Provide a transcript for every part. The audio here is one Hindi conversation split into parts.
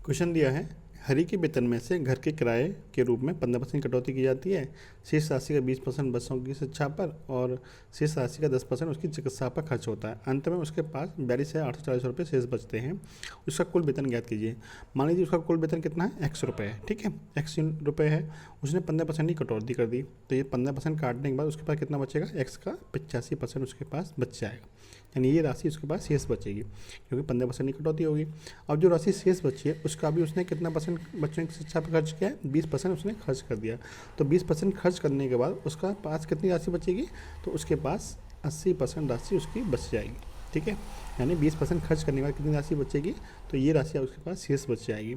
क्वेश्चन दिया है, हरी के वेतन में से घर के किराए के रूप में 15% कटौती की जाती है। शेष राशि का 20% बच्चों की शिक्षा पर और शेष राशि का 10% उसकी चिकित्सा पर खर्च होता है। अंत में उसके पास 42,840 रुपये शेष बचते हैं। उसका कुल वेतन ज्ञात कीजिए। मान लीजिए उसका कुल वेतन कितना है, एक्स रुपये है, ठीक है, एक्स रुपये है। उसने 15% की कटौती कर दी, तो ये 15% काटने के बाद उसके पास कितना बचेगा, एक्स का 85% उसके पास बच जाएगा। यानी ये राशि उसके पास शेष बचेगी, क्योंकि 15% की कटौती होगी। अब जो राशि शेष बची है उसका भी उसने कितना परसेंट बच्चों की शिक्षा पर खर्च किया है, 20% उसने खर्च कर दिया। तो 20% खर्च करने के बाद उसका पास कितनी राशि बचेगी, तो उसके पास 80% राशि उसकी बच जाएगी, ठीक है। यानी 20% खर्च करने के बाद कितनी राशि बचेगी, तो ये राशि उसके पास शेष बच जाएगी।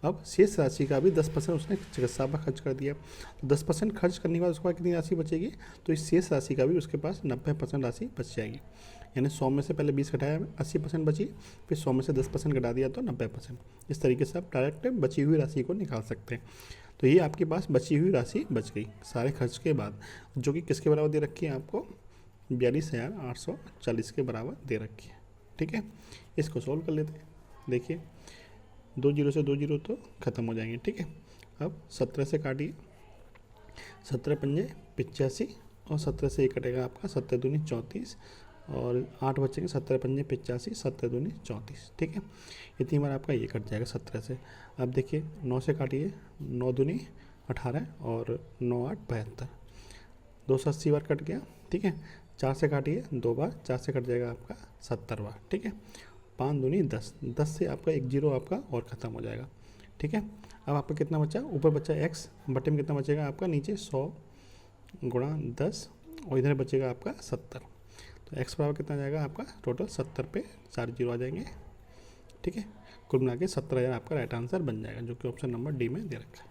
अब शेष राशि का भी 10% उसने चिकित्सा पर खर्च कर दिया, तो 10% खर्च करने के बाद उसके पास कितनी राशि बचेगी, तो इस शेष राशि का भी उसके पास 90% राशि बच जाएगी। यानी 100 में से पहले 20 घटाया, 80% बची, फिर 100 में से 10% घटा दिया तो 90%। इस तरीके से आप डायरेक्ट बची हुई राशि को निकाल सकते हैं। तो ये आपके पास बची हुई राशि बच गई सारे खर्च के बाद, जो कि किसके बराबर दे रखी है आपको, 42,840 के बराबर दे रखी है, ठीक है। इसको सोल्व कर लेते हैं। देखिए 2 जीरो से 2 जीरो तो ख़त्म हो जाएंगे, ठीक है। अब 17 से काटिए, 17 पंजे 85 और 17 से 1 कटेगा आपका 17 दूनी 34 और 8 बचेंगे, 17 पंजे 85, 17 दूनी 34, ठीक है। इतनी बार आपका ये कट जाएगा 17 से। अब देखिए 9 से काटिए, 9 दूनी 18 और 9 8 72, 280 बार कट गया, ठीक है। 4 से काटिए 2 बार, 4 से कट जाएगा आपका 70 बार, ठीक है। 5 दूनी 10, 10 से आपका 1 जीरो आपका और ख़त्म हो जाएगा, ठीक है। अब आपका कितना बचा, ऊपर बचा x, बटे में कितना बचेगा आपका, नीचे 100 गुणा 10 और इधर बचेगा आपका 70। तो x बराबर कितना जाएगा आपका, टोटल 70 पे 4 जीरो आ जाएंगे, ठीक है। कुल मिला के 70,000 आपका राइट आंसर बन जाएगा, जो कि ऑप्शन नंबर डी में दे रखा है।